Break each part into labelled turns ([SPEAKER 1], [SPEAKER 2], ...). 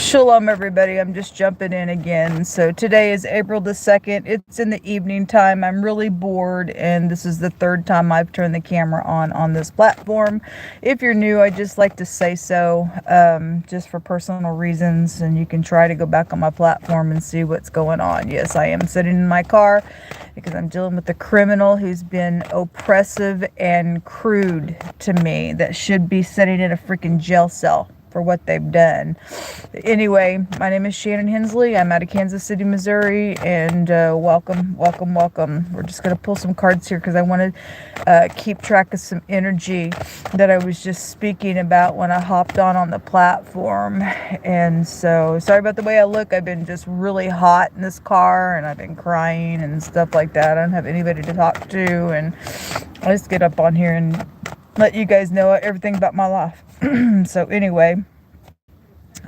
[SPEAKER 1] Shalom, everybody. I'm just jumping in again. So today is April the 2nd. It's in the evening time. I'm really bored, and this is the third time I've turned the camera on this platform. If you're new, I just like to say so, just for personal reasons, and you can try to go back on my platform and see what's going on. Yes, I am sitting in my car because I'm dealing with a criminal who's been oppressive and crude to me that should be sitting in a freaking jail cell for what they've done. Anyway, my name is Shannon Hensley. I'm out of Kansas City, Missouri, and welcome. We're just going to pull some cards here because I want to keep track of some energy that I was just speaking about when I hopped on the platform. And so, sorry about the way I look. I've been just really hot in this car, and I've been crying and stuff like that. I don't have anybody to talk to, and I just get up on here and let you guys know everything about my life. So anyway,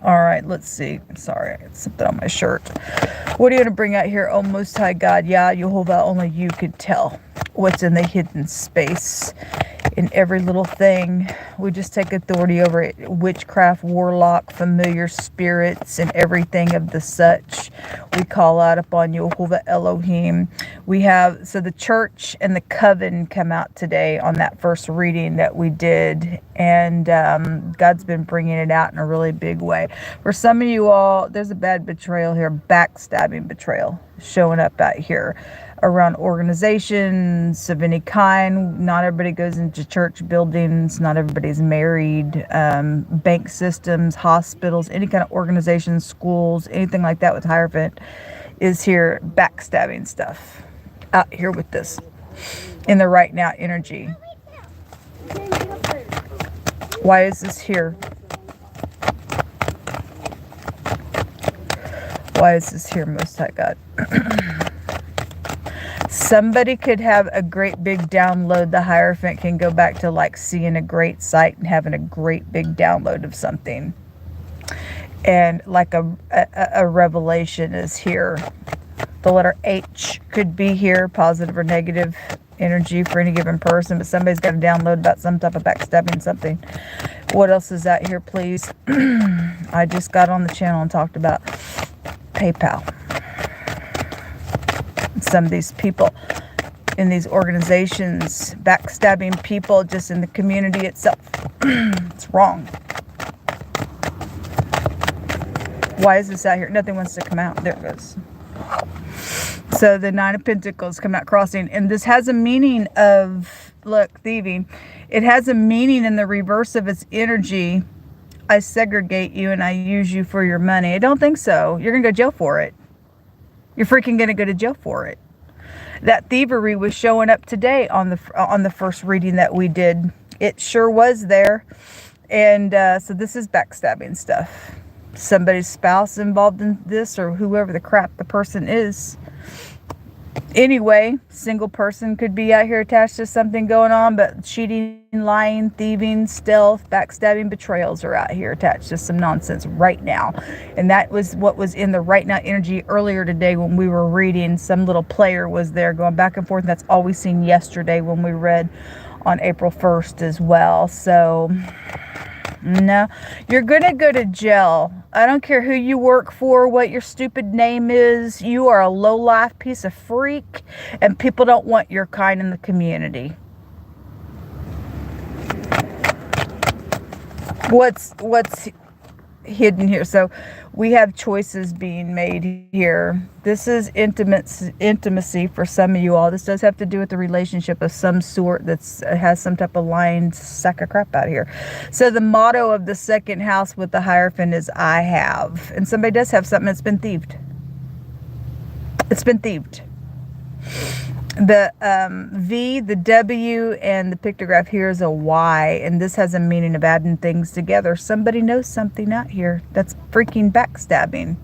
[SPEAKER 1] all right, let's see. Sorry, I got something on my shirt. What are you going to bring out here? Oh, Most High God, Yah, Jehovah, only you could tell what's in the hidden space. In every little thing, we just take authority over it. Witchcraft, warlock, familiar spirits, and everything of the such. We call out upon Jehovah Elohim. We have, so the church and the coven come out today on that first reading that we did. And God's been bringing it out in a really big way. For some of you all, there's a bad betrayal here, backstabbing betrayal showing up out here around organizations of any kind. Not everybody goes into church buildings. Not everybody's married. Bank systems, hospitals, any kind of organizations, schools, anything like that with Hierophant is here backstabbing stuff out here with this in the right now energy. Why is this here? Why is this here, Most High God? Somebody could have a great big download. The Hierophant can go back to like seeing a great sight and having a great big download of something. And like a revelation is here. The letter H could be here, positive or negative energy for any given person, but somebody's got a download about some type of backstabbing something. What else is out here, please? I just got on the channel and talked about PayPal. Some of these people in these organizations backstabbing people just in the community itself. It's wrong. Why is this out here? Nothing wants to come out. There it goes. So the Nine of Pentacles come out crossing, and this has a meaning of, look, thieving. It has a meaning in the reverse of its energy. I segregate you and I use you for your money. I don't think so. You're gonna go to jail for it. You're freaking gonna go to jail for it. That thievery was showing up today on the first reading that we did. It sure was there. And so this is backstabbing stuff. Somebody's spouse involved in this, or whoever the crap the person is. Anyway, single person could be out here attached to something going on, but cheating, lying, thieving, stealth, backstabbing, betrayals are out here attached to some nonsense right now. And that was what was in the right now energy earlier today when we were reading. Some little player was there going back and forth. And that's all we seen yesterday when we read on April 1st as well. So no, you're gonna go to jail. I don't care who you work for, what your stupid name is. You are a low-life piece of freak, and people don't want your kind in the community. What's hidden here? So we have choices being made here. This is intimacy for some of you all. This does have to do with the relationship of some sort that's has some type of lying sack of crap out here. So the motto of the second house with the Hierophant is I have. And somebody does have something that's been thieved. It's been thieved. The V, the W, and the pictograph here is a Y, and this has a meaning of adding things together. Somebody knows something out here that's freaking backstabbing.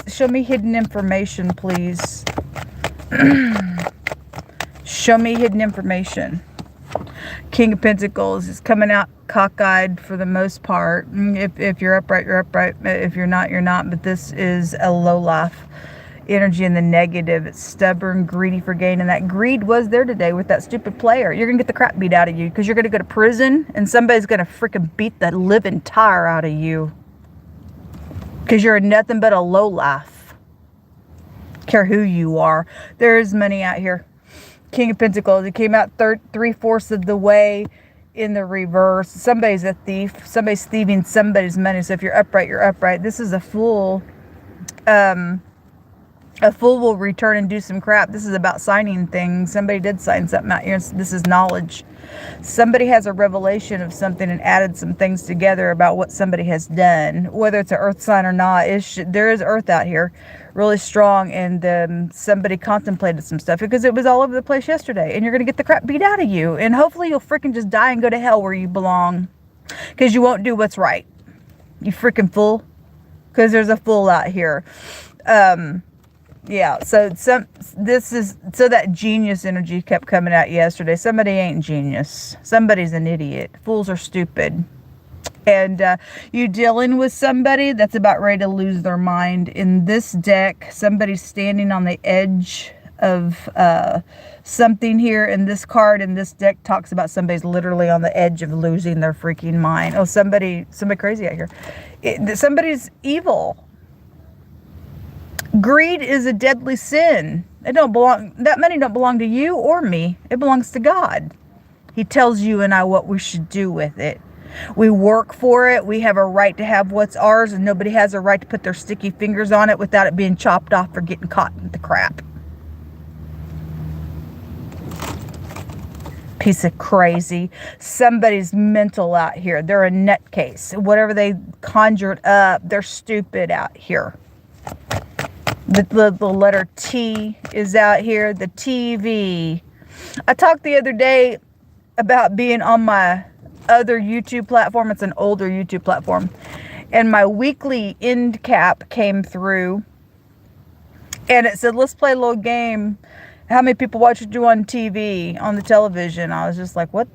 [SPEAKER 1] Show me hidden information, please. Show me hidden information. King of Pentacles is coming out cockeyed for the most part. If you're upright, you're upright. If you're not, you're not. But this is a low life energy in the negative. It's stubborn, greedy for gain. And that greed was there today with that stupid player. You're going to get the crap beat out of you because you're going to go to prison and somebody's going to freaking beat the living tire out of you because you're nothing but a lowlife. Care who you are. There is money out here. King of Pentacles. It came out 3/4 of the way in the reverse. Somebody's a thief. Somebody's thieving somebody's money. So if you're upright, you're upright. This is a fool. A fool will return and do some crap. This is about signing things. Somebody did sign something out here. This is knowledge. Somebody has a revelation of something and added some things together about what somebody has done. Whether it's an earth sign or not, there is earth out here. Really strong. And somebody contemplated some stuff because it was all over the place yesterday. And you're going to get the crap beat out of you. And hopefully you'll freaking just die and go to hell where you belong. Because you won't do what's right. You freaking fool. Because there's a fool out here. Yeah, so that genius energy kept coming out yesterday. Somebody ain't genius. Somebody's an idiot. Fools are stupid. And you dealing with somebody that's about ready to lose their mind. In this deck, somebody's standing on the edge of something here. And this card in this deck talks about somebody's literally on the edge of losing their freaking mind. Oh, somebody crazy out here. Somebody's evil. Greed is a deadly sin. That money don't belong to you or me. It belongs to God. He tells you and I what we should do with it. We work for it. We have a right to have what's ours, and nobody has a right to put their sticky fingers on it without it being chopped off or getting caught in the crap. Piece of crazy. Somebody's mental out here. They're a nutcase. Whatever they conjured up, they're stupid out here. The letter T is out here. The TV. I talked the other day about being on my other YouTube platform. It's an older YouTube platform. And my weekly end cap came through. And it said, let's play a little game. How many people watch you on TV, on the television? I was just like, what?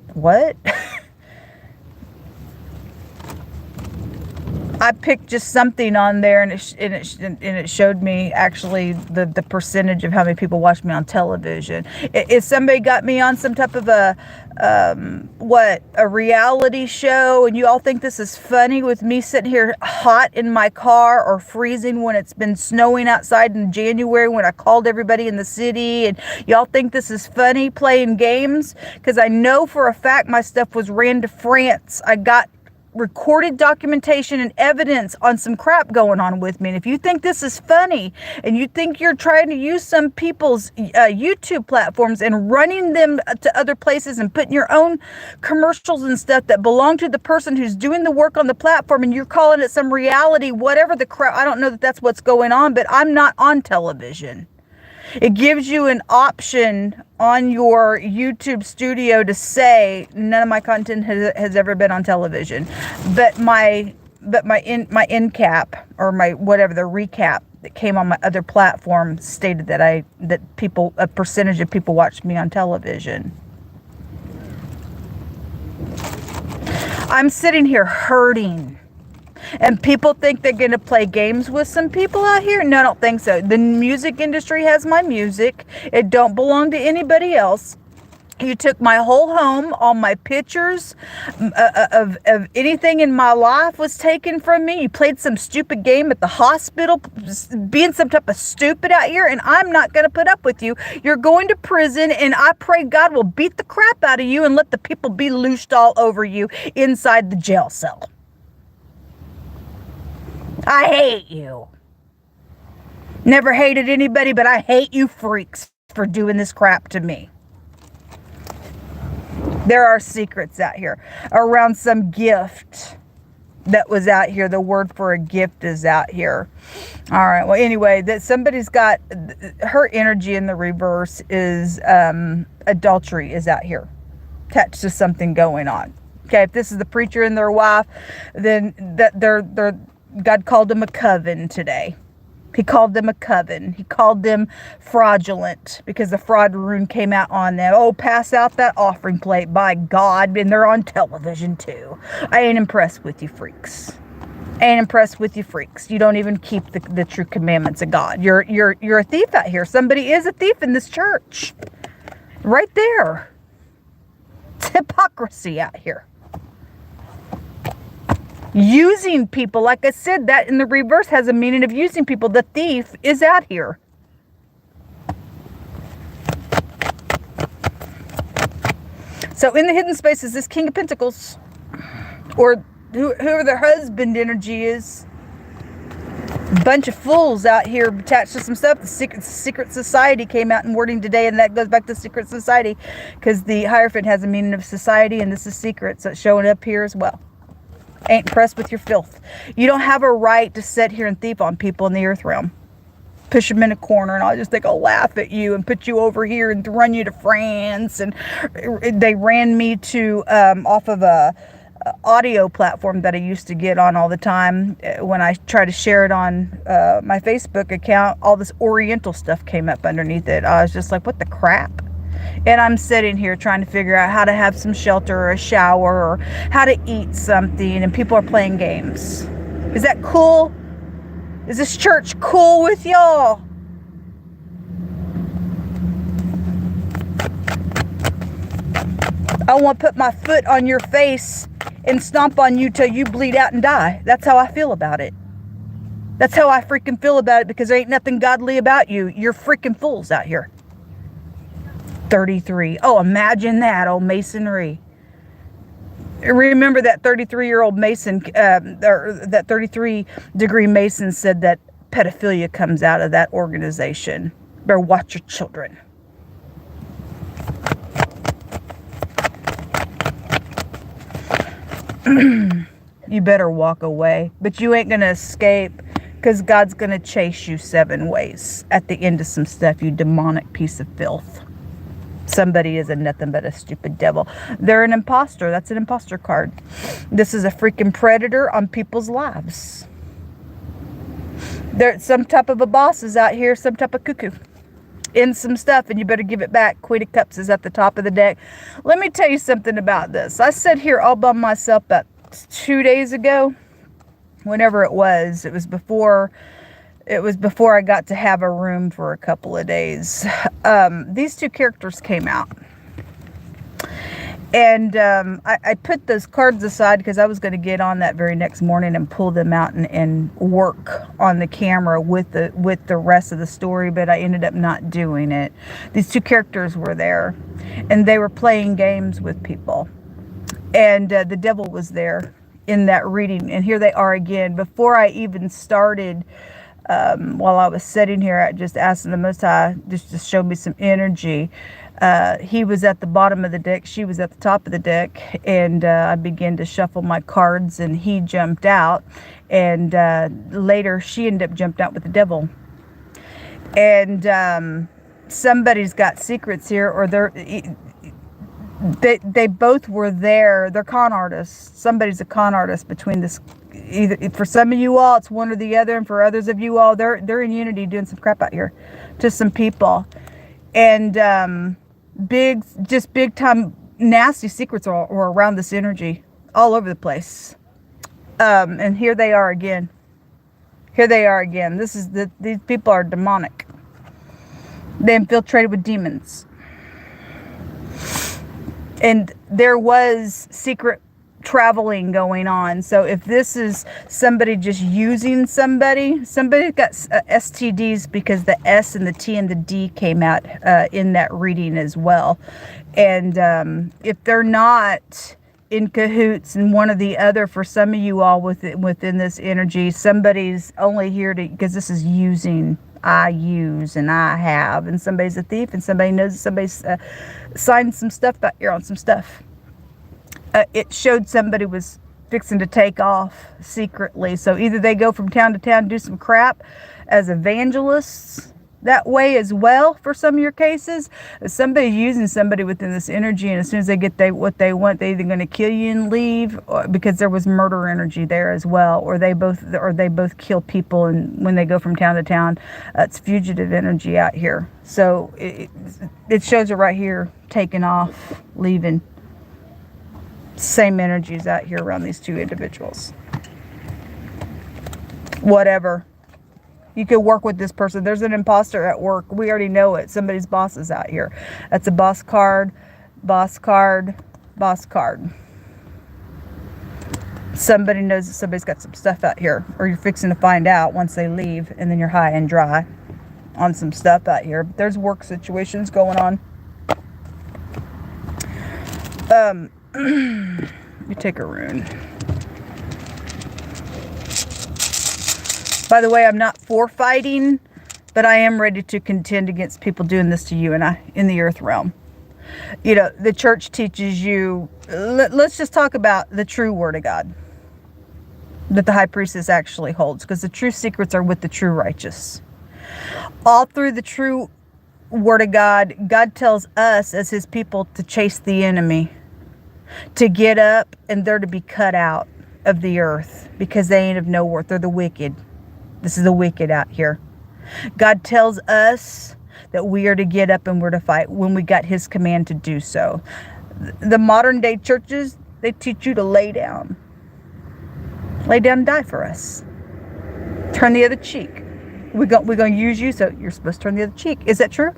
[SPEAKER 1] I picked just something on there, and it showed me actually the percentage of how many people watch me on television. If somebody got me on some type of a reality show, and you all think this is funny with me sitting here hot in my car or freezing when it's been snowing outside in January when I called everybody in the city, and y'all think this is funny playing games, because I know for a fact my stuff was ran to France. I got recorded documentation and evidence on some crap going on with me. And if you think this is funny and you think you're trying to use some people's YouTube platforms and running them to other places and putting your own commercials and stuff that belong to the person who's doing the work on the platform, and you're calling it some reality, whatever the crap, I don't know that that's what's going on, but I'm not on television. It gives you an option on your YouTube studio to say none of my content has ever been on television, but my end cap or my whatever the recap that came on my other platform stated that a percentage of people watched me on television. I'm sitting here hurting. And people think they're going to play games with some people out here? No, I don't think so. The music industry has my music. It don't belong to anybody else. You took my whole home. All my pictures of anything in my life was taken from me. You played some stupid game at the hospital, being some type of stupid out here, and I'm not going to put up with you. You're going to prison, and I pray God will beat the crap out of you and let the people be loosed all over you inside the jail cell. I hate you. Never hated anybody, but I hate you freaks for doing this crap to me. There are secrets out here around some gift that was out here. The word for a gift is out here. All right. Well, anyway, that somebody's got her energy in the reverse is adultery is out here, attached to something going on. Okay, if this is the preacher and their wife, then God called them a coven today. He called them a coven. He called them fraudulent because the fraud rune came out on them. Oh, pass out that offering plate, by God. And they're on television too. I ain't impressed with you freaks. Ain't impressed with you freaks. You don't even keep the true commandments of God. You're a thief out here. Somebody is a thief in this church. Right there. It's hypocrisy out here. Using people, like I said, that in the reverse has a meaning of using people. The thief is out here. So in the hidden spaces, this King of Pentacles, or whoever their husband energy is, bunch of fools out here attached to some stuff. The secret society came out in wording today, and that goes back to secret society because the Hierophant has a meaning of society, and this is secret, so it's showing up here as well. Ain't impressed with your filth. You don't have a right to sit here and thief on people in the earth realm. Push them in a corner, and I'll just think I'll laugh at you and put you over here and run you to France. And they ran me to off of a audio platform that I used to get on all the time. When I try to share it on my Facebook account, all this Oriental stuff came up underneath it. I was just like, what the crap? And I'm sitting here trying to figure out how to have some shelter or a shower or how to eat something, and people are playing games. Is that cool? Is this church cool with y'all? I want to put my foot on your face and stomp on you till you bleed out and die. That's how I feel about it. That's how I freaking feel about it, because there ain't nothing godly about you. You're freaking fools out here. 33. Oh, imagine that, old masonry. Remember that 33-year-old Mason, or that 33-degree Mason said that pedophilia comes out of that organization. Better watch your children. You better walk away. But you ain't going to escape, because God's going to chase you 7 ways at the end of some stuff, you demonic piece of filth. Somebody is nothing but a stupid devil. They're an imposter. That's an imposter card. This is a freaking predator on people's lives. There's some type of a boss is out here, some type of cuckoo in some stuff, and you better give it back. Queen of Cups is at the top of the deck. Let me tell you something about this. I sat here all by myself about 2 days ago. Whenever it was before I got to have a room for a couple of days. These 2 characters came out. And I put those cards aside because I was going to get on that very next morning and pull them out and work on the camera with the rest of the story, but I ended up not doing it. These 2 characters were there, and they were playing games with people. And the devil was there in that reading. And here they are again. Before I even started... while I was sitting here, I just asking the Most High just to show me some energy. He was at the bottom of the deck. She was at the top of the deck. And I began to shuffle my cards, and he jumped out. And later, she ended up jumping out with the devil. And somebody's got secrets here, or they both were there. They're con artists. Somebody's a con artist between this. Either for some of you all, it's one or the other, and for others of you all, they're in unity doing some crap out here to some people, and big time nasty secrets are around this energy all over the place. And here they are again. These people are demonic. They infiltrated with demons, and there was secret traveling going on. So if this is somebody just using somebody's got STDs, because the S and the T and the D came out in that reading as well. And if they're not in cahoots and one or the other, for some of you all within this energy, somebody's only here to, because this is using. I use and I have, and somebody's a thief, and somebody knows that somebody's signed some stuff out here on some stuff. It showed somebody was fixing to take off secretly. So either they go from town to town, do some crap as evangelists that way as well, for some of your cases. Somebody's using somebody within this energy, and as soon as they get what they want, they're either going to kill you and leave, because there was murder energy there as well, or they both kill people, and when they go from town to town, it's fugitive energy out here. So it shows it right here, taking off, leaving. Same energies out here around these 2 individuals. whatever. You could work with this person. There's an imposter at work. We already know it. Somebody's boss is out here. That's a boss card, boss card, boss card. Somebody knows that somebody's got some stuff out here, or you're fixing to find out once they leave, and then you're high and dry on some stuff out here. There's work situations going on. Let me take a rune. By the way, I'm not for fighting, but I am ready to contend against people doing this to you and I in the earth realm. You know, the church teaches you, let's just talk about the true word of God that the high priestess actually holds, because the true secrets are with the true righteous. All through the true word of God, God tells us as his people to chase the enemy, to get up and they're to be cut out of the earth because they ain't of no worth. They're the wicked. This is the wicked out here. God tells us that we are to get up and we're to fight when we got his command to do so. The modern day churches, they teach you to lay down. Lay down and die for us. Turn the other cheek. We're going to use you, so you're supposed to turn the other cheek. Is that true?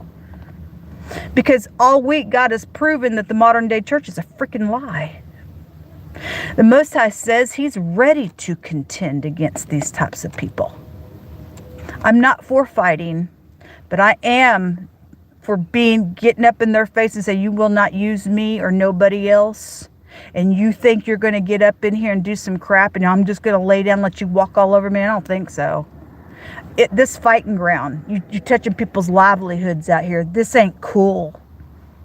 [SPEAKER 1] Because all week God has proven that the modern day church is a freaking lie. The Most High says he's ready to contend against these types of people. I'm not for fighting, but I am for getting up in their face and say, you will not use me or nobody else. And you think you're going to get up in here and do some crap and I'm just going to lay down and let you walk all over me? I don't think so. This fighting ground, you're touching people's livelihoods out here. This ain't cool.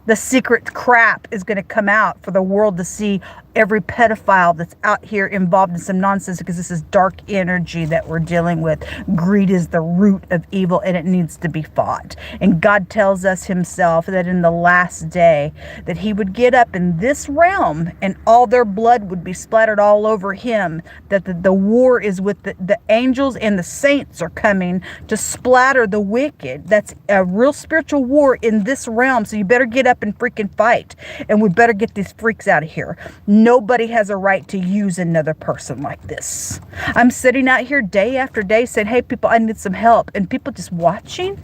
[SPEAKER 1] The secret crap is going to come out for the world to see every pedophile that's out here involved in some nonsense, because this is dark energy that we're dealing with. Greed is the root of evil and it needs to be fought. And God tells us himself that in the last day that he would get up in this realm and all their blood would be splattered all over him. That the war is with the angels and the saints are coming to splatter the wicked. That's a real spiritual war in this realm. So you better get up and freaking fight. And we better get these freaks out of here. Nobody has a right to use another person like this. I'm sitting out here day after day saying, hey, people, I need some help. And people just watching.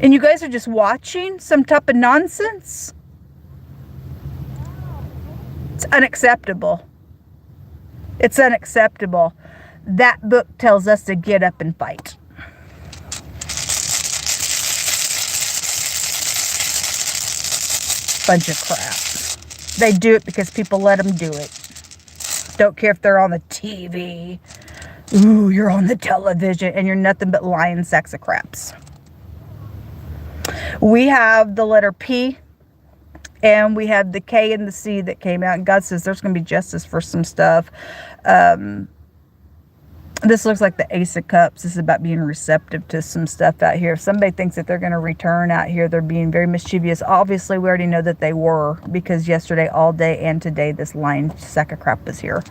[SPEAKER 1] And you guys are just watching some type of nonsense. It's unacceptable. It's unacceptable. That book tells us to get up and fight. Bunch of crap. They do it because people let them do it. Don't care if they're on the TV. Ooh, you're on the television and you're nothing but lying sacks of craps. We have the letter P and we have the K and the C that came out. And God says there's going to be justice for some stuff. This looks like the Ace of Cups. This is about being receptive to some stuff out here. If somebody thinks that they're going to return out here, they're being very mischievous. Obviously, we already know that they were, because yesterday, all day, and today, this lying sack of crap was here.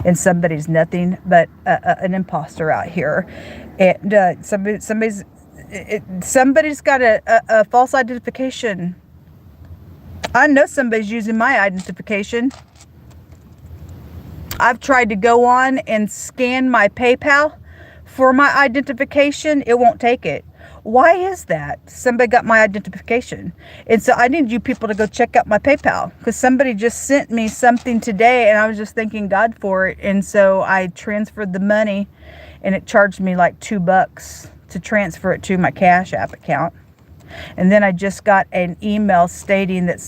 [SPEAKER 1] And somebody's nothing but an imposter out here. And somebody's got a false identification. I know somebody's using my identification. I've tried to go on and scan my PayPal for my identification. It won't take it. Why is that? Somebody got my identification. And so I need you people to go check out my PayPal, because somebody just sent me something today and I was just thanking God for it. And so I transferred the money and it charged me like $2 to transfer it to my CashApp account. And then I just got an email stating that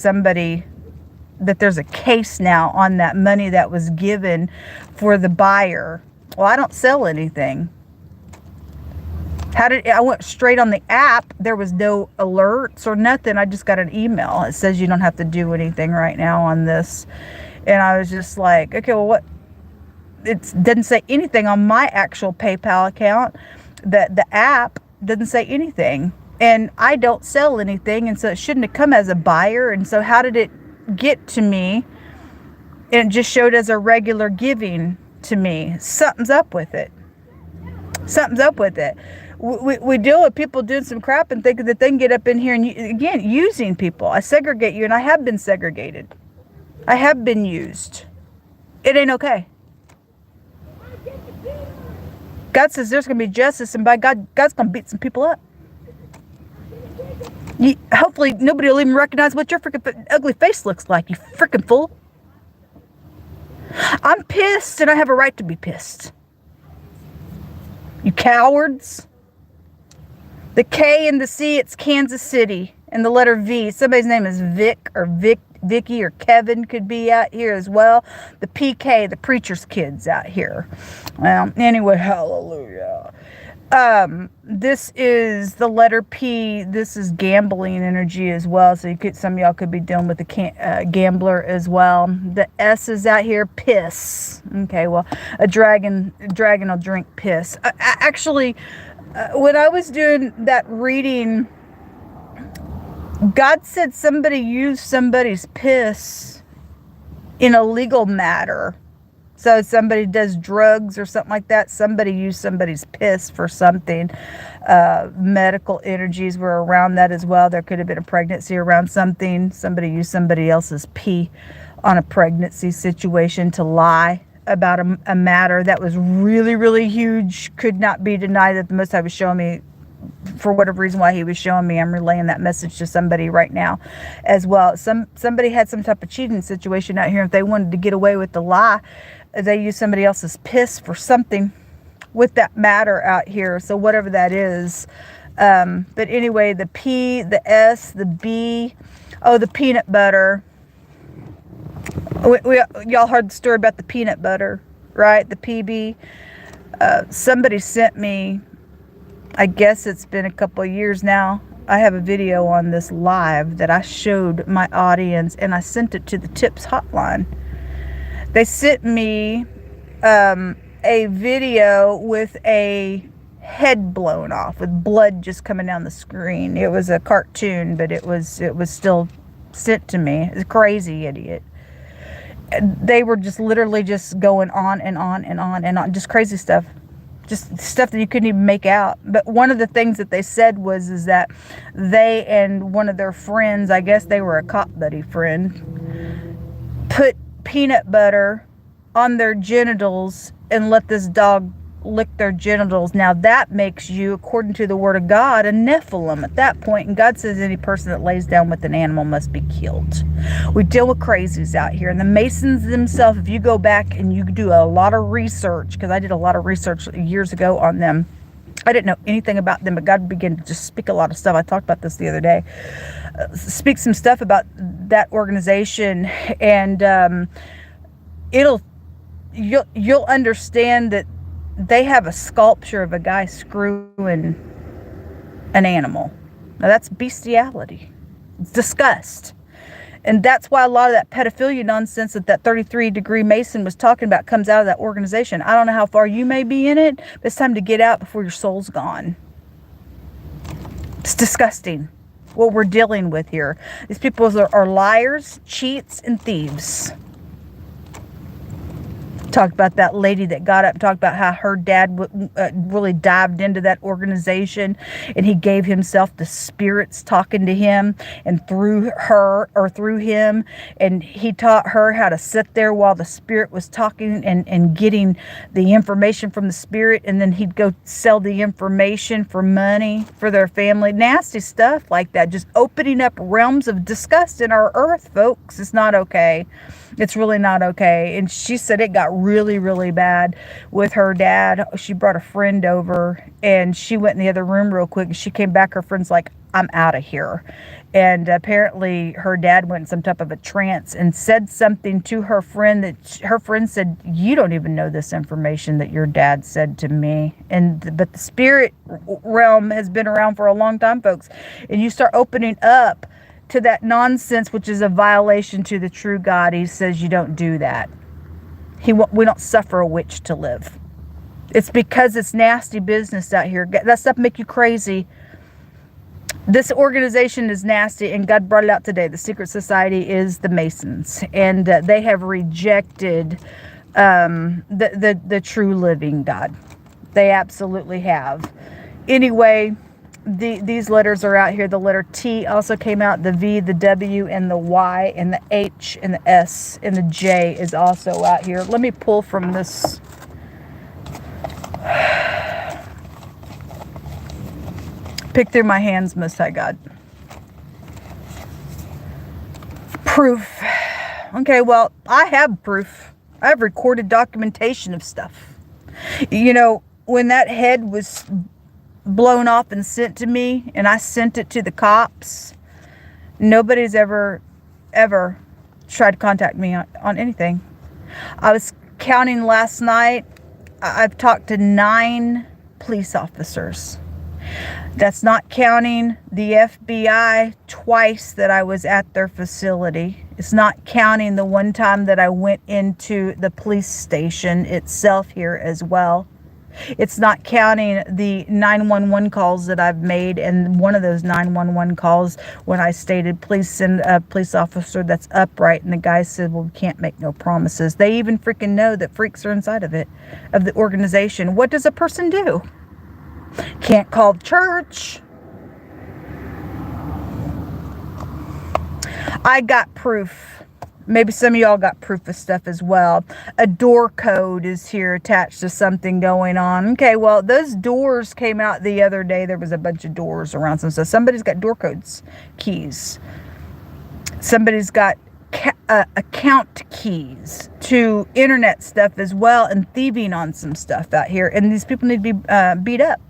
[SPEAKER 1] that there's a case now on that money that was given for the buyer. Well, I don't sell anything. I went straight on the app. There was no alerts or nothing. I just got an email. It says you don't have to do anything right now on this. And I was just like, okay, well, what? It didn't say anything on my actual PayPal account. The app doesn't say anything. And I don't sell anything. And so it shouldn't have come as a buyer. And so how did it get to me? And it just showed as a regular giving to me. Something's up with it. Something's up with it. We deal with people doing some crap and thinking that they can get up in here and, again, using people. I segregate you, and I have been segregated. I have been used. It ain't okay. God says there's going to be justice, and by God, God's going to beat some people up. Hopefully, nobody will even recognize what your freaking ugly face looks like, you freaking fool. I'm pissed, and I have a right to be pissed. You cowards. The K and the C, it's Kansas City. And the letter V, somebody's name is Vic or Vicky or Kevin could be out here as well. The PK, the preacher's kids out here. Well, anyway, hallelujah. This is the letter P. This is gambling energy as well. So some of y'all could be dealing with a gambler as well. The S is out here, piss. Okay, well, a dragon will drink piss. Actually, when I was doing that reading, God said somebody used somebody's piss in a legal matter. So somebody does drugs or something like that. Somebody used somebody's piss for something. Medical energies were around that as well. There could have been a pregnancy around something. Somebody used somebody else's pee on a pregnancy situation to lie about a matter that was really, really huge. Could not be denied that the Most High was showing me, for whatever reason why he was showing me. I'm relaying that message to somebody right now as well. Somebody had some type of cheating situation out here. If they wanted to get away with the lie, they used somebody else's piss for something with that matter out here. So whatever that is. But anyway, the P, the S, the B, the peanut butter. Y'all heard the story about the peanut butter, right? The PB. Somebody sent me, I guess it's been a couple of years now, I have a video on this live that I showed my audience, and I sent it to the tips hotline. They sent me a video with a head blown off with blood just coming down the screen. It was a cartoon, but it was still sent to me. It's a crazy idiot. They were just literally just going on and on and on and on, just crazy stuff. Just stuff that you couldn't even make out. But one of the things that they said is that they and one of their friends, I guess they were a cop buddy friend, put peanut butter on their genitals and let this dog lick their genitals. Now that makes you, according to the word of God, a Nephilim at that point. And God says any person that lays down with an animal must be killed. We deal with crazies out here. And the Masons themselves, if you go back and you do a lot of research, because I did a lot of research years ago on them. I didn't know anything about them, but God began to just speak a lot of stuff. I talked about this the other day. Speak some stuff about that organization, and you'll understand that they have a sculpture of a guy screwing an animal. Now that's bestiality. It's disgust. And that's why a lot of that pedophilia nonsense that 33-degree Mason was talking about comes out of that organization. I don't know how far you may be in it, but it's time to get out before your soul's gone. It's disgusting what we're dealing with here. These people are liars, cheats, and thieves. Talked about that lady that got up and talked about how her dad really dived into that organization, and he gave himself the spirits talking to him, and through him, and he taught her how to sit there while the spirit was talking and getting the information from the spirit, and then he'd go sell the information for money for their family. Nasty stuff like that, just opening up realms of disgust in our earth, folks. It's not okay. It's really not okay. And she said it got really, really bad with her dad. She brought a friend over, and she went in the other room real quick, and she came back. Her friend's like, I'm out of here. And apparently her dad went in some type of a trance and said something to her friend that her friend said, you don't even know this information that your dad said to me. But the spirit realm has been around for a long time, folks. And you start opening up to that nonsense, which is a violation to the true God. He says you don't do that. We don't suffer a witch to live. It's because it's nasty business out here. That stuff make you crazy. This organization is nasty, and God brought it out today. The secret society is the Masons, and they have rejected the true living God. They absolutely have. Anyway, these letters are out here. The letter T also came out. The V, the W, and the Y, and the H, and the S, and the J is also out here. Let me pull from this Pick through my hands, Most High God. Proof. Okay, well, I have proof. I have recorded documentation of stuff. You know, when that head was blown off and sent to me, and I sent it to the cops, nobody's ever tried to contact me on anything. I was counting last night. I've talked to 9 police officers. That's not counting the FBI twice that I was at their facility. It's not counting the one time that I went into the police station itself here as well. It's not counting the 911 calls that I've made, and one of those 911 calls when I stated, please send a police officer that's upright, and the guy said, well, we can't make no promises. They even freaking know that freaks are inside of it, of the organization. What does a person do? Can't call the church. I got proof. Maybe some of y'all got proof of stuff as well. A door code is here attached to something going on. Okay, well, those doors came out the other day. There was a bunch of doors around some stuff. Somebody's got door codes, keys. Somebody's got account keys to internet stuff as well, and thieving on some stuff out here. And these people need to be beat up.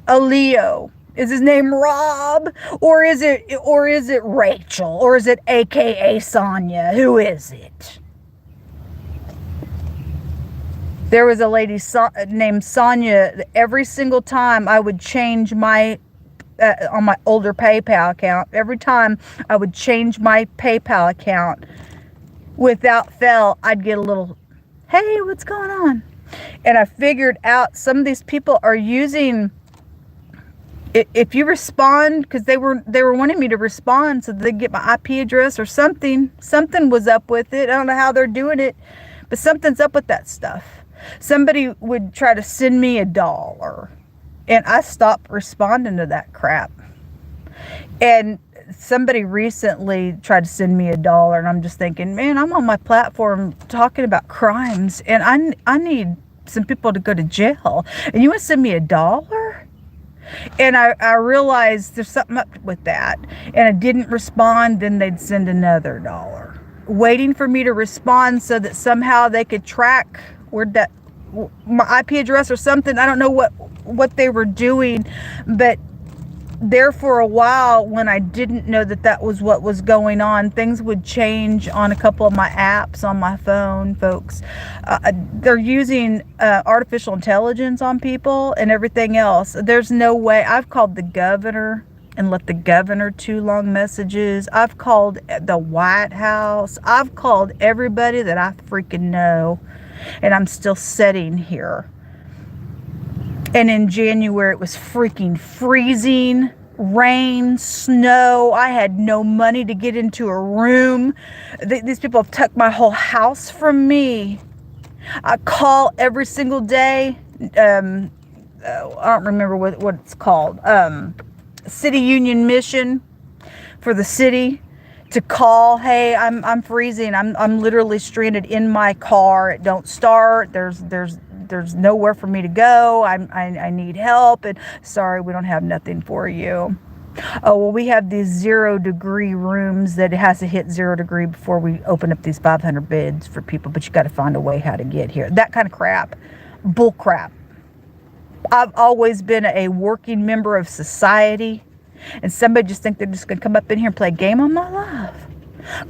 [SPEAKER 1] A Leo. Is his name Rob? Or is it Rachel? Or is it AKA Sonia? Who is it? There was a lady named Sonia. Every single time I would change my, on my older PayPal account, every time I would change my PayPal account, without fail, I'd get a little, hey, what's going on? And I figured out some of these people are using, if you respond, because they were wanting me to respond so they get my IP address or something. Something was up with it. I don't know how they're doing it, but something's up with that stuff. Somebody would try to send me $1, and I stopped responding to that crap. And somebody recently tried to send me $1, and I'm just thinking, man, I'm on my platform talking about crimes, and I need some people to go to jail, and you want to send me $1? And I realized there's something up with that. And I didn't respond, then they'd send another $1. Waiting for me to respond so that somehow they could track where that, my IP address or something. I don't know what they were doing. But there for a while, when I didn't know that was what was going on, things would change on a couple of my apps on my phone, folks. They're using artificial intelligence on people and everything else. There's no way. I've called the governor and left the governor 2 long messages. I've called the White House. I've called everybody that I freaking know, and I'm still sitting here. And in January, it was freaking freezing, rain, snow. I had no money to get into a room. These people have tucked my whole house from me. I call every single day. I don't remember what it's called. City Union Mission for the city to call. Hey, I'm freezing. I'm literally stranded in my car. It don't start. There's nowhere for me to go. I need help, and sorry, we don't have nothing for you. Oh, well, we have these 0-degree rooms that it has to hit 0 degree before we open up these 500 beds for people, but you got to find a way how to get here. That kind of crap. Bull crap. I've always been a working member of society, and somebody just think they're just going to come up in here and play a game on my life.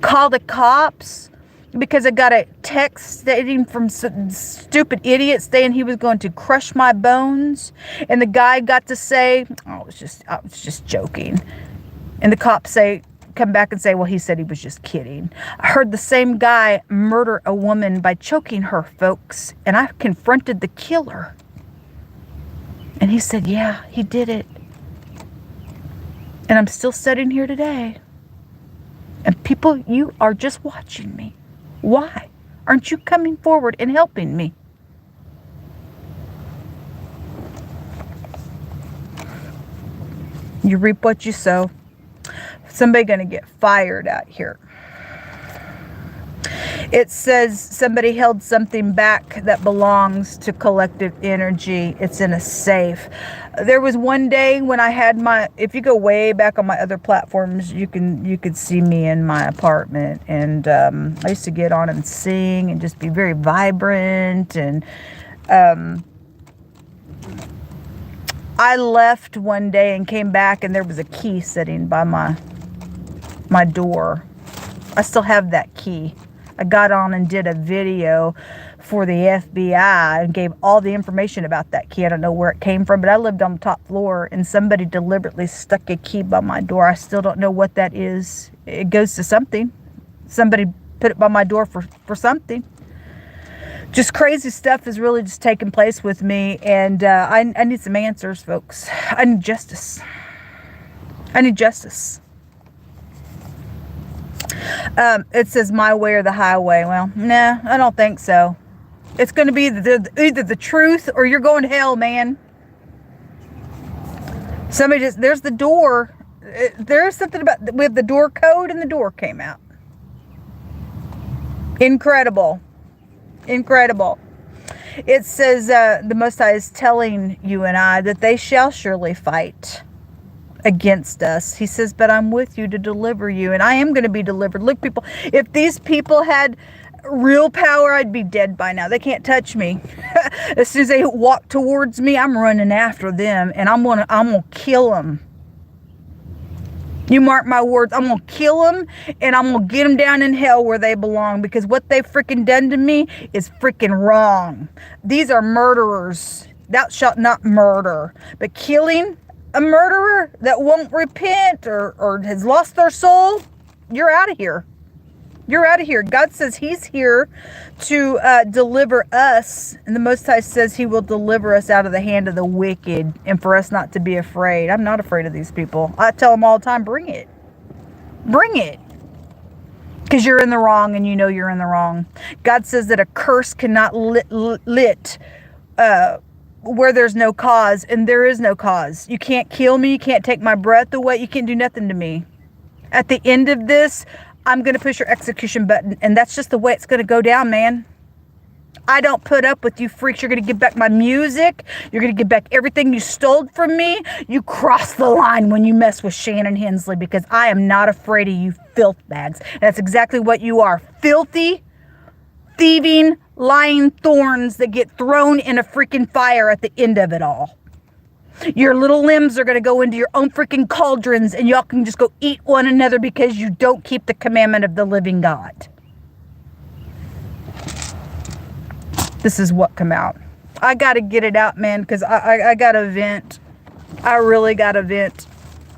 [SPEAKER 1] Call the cops. Because I got a text stating from some stupid idiot saying he was going to crush my bones. And the guy got to say, I was just joking. And the cops come back and say, well, he said he was just kidding. I heard the same guy murder a woman by choking her, folks. And I confronted the killer. And he said, yeah, he did it. And I'm still sitting here today. And people, you are just watching me. Why aren't you coming forward and helping me? You reap what you sow. Somebody gonna get fired out here. It says somebody held something back that belongs to collective energy. It's in a safe. There was one day when I had my, if you go way back on my other platforms, you could see me in my apartment. And I used to get on and sing and just be very vibrant. And I left one day and came back, and there was a key sitting by my door. I still have that key. I got on and did a video for the FBI and gave all the information about that key. I don't know where it came from, but I lived on the top floor, and somebody deliberately stuck a key by my door. I still don't know what that is. It goes to something. Somebody put it by my door for something. Just crazy stuff is really just taking place with me, and I need some answers, folks. I need justice. I need justice. It says my way or the highway. Well, nah, I don't think so. It's going to be either the truth or you're going to hell, man. Somebody just, there's the door. There's something about, with the door code, and the door came out. Incredible. Incredible. It says the Most High is telling you and I that they shall surely fight against us. He says, but I'm with you to deliver you, and I am going to be delivered. Look, people, if these people had real power, I'd be dead by now. They can't touch me. As soon as they walk towards me, I'm running after them, and I'm gonna kill them. You mark my words, I'm gonna kill them, and I'm gonna get them down in hell where they belong, because what they freaking done to me is freaking wrong. These are murderers. Thou shalt not murder. But killing a murderer that won't repent or has lost their soul, you're out of here. You're out of here. God says he's here to deliver us. And the Most High says he will deliver us out of the hand of the wicked, and for us not to be afraid. I'm not afraid of these people. I tell them all the time, bring it. Bring it. Because you're in the wrong, and you know you're in the wrong. God says that a curse cannot lit where there's no cause, and there is no cause. You can't kill me. You can't take my breath away. You can't do nothing to me. At the end of this, I'm going to push your execution button, and that's just the way it's going to go down, man. I don't put up with you freaks. You're going to give back my music. You're going to give back everything you stole from me. You cross the line when you mess with Shannon Hensley, because I am not afraid of you filth bags. And that's exactly what you are. Filthy, thieving, lying thorns that get thrown in a freaking fire at the end of it all. Your little limbs are going to go into your own freaking cauldrons, and y'all can just go eat one another because you don't keep the commandment of the living God. This is what come out. I got to get it out, man, because I got to vent. I really got to vent.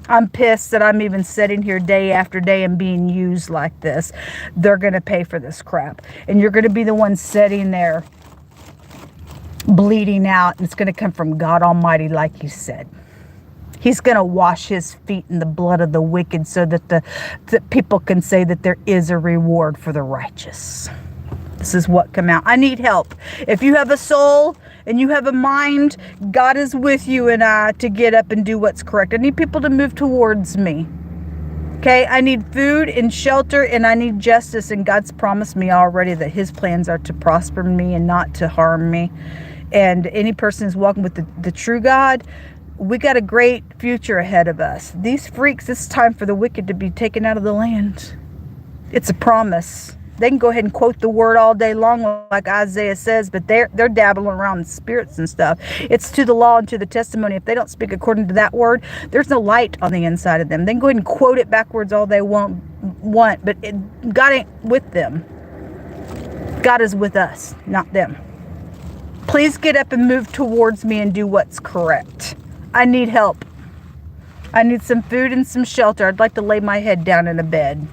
[SPEAKER 1] I'm pissed that I'm even sitting here day after day and being used like this. They're going to pay for this crap. And you're going to be the one sitting there bleeding out, and it's going to come from God Almighty, like he said. He's going to wash his feet in the blood of the wicked, so that the people can say that there is a reward for the righteous. This is what come out. I need help. If you have a soul and you have a mind, God is with you and I to get up and do what's correct. I need people to move towards me. Okay, I need food and shelter, and I need justice, and God's promised me already that his plans are to prosper me and not to harm me. And any person who's walking with the true God, we got a great future ahead of us. These freaks, it's time for the wicked to be taken out of the land. It's a promise. They can go ahead and quote the word all day long, like Isaiah says, but they're dabbling around in spirits and stuff. It's to the law and to the testimony. If they don't speak according to that word, there's no light on the inside of them. They can go ahead and quote it backwards all they want, but God ain't with them. God is with us, not them. Please get up and move towards me and do what's correct. I need help. I need some food and some shelter. I'd like to lay my head down in a bed.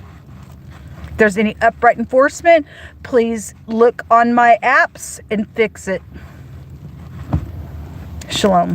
[SPEAKER 1] If there's any upright enforcement, please look on my apps and fix it. Shalom.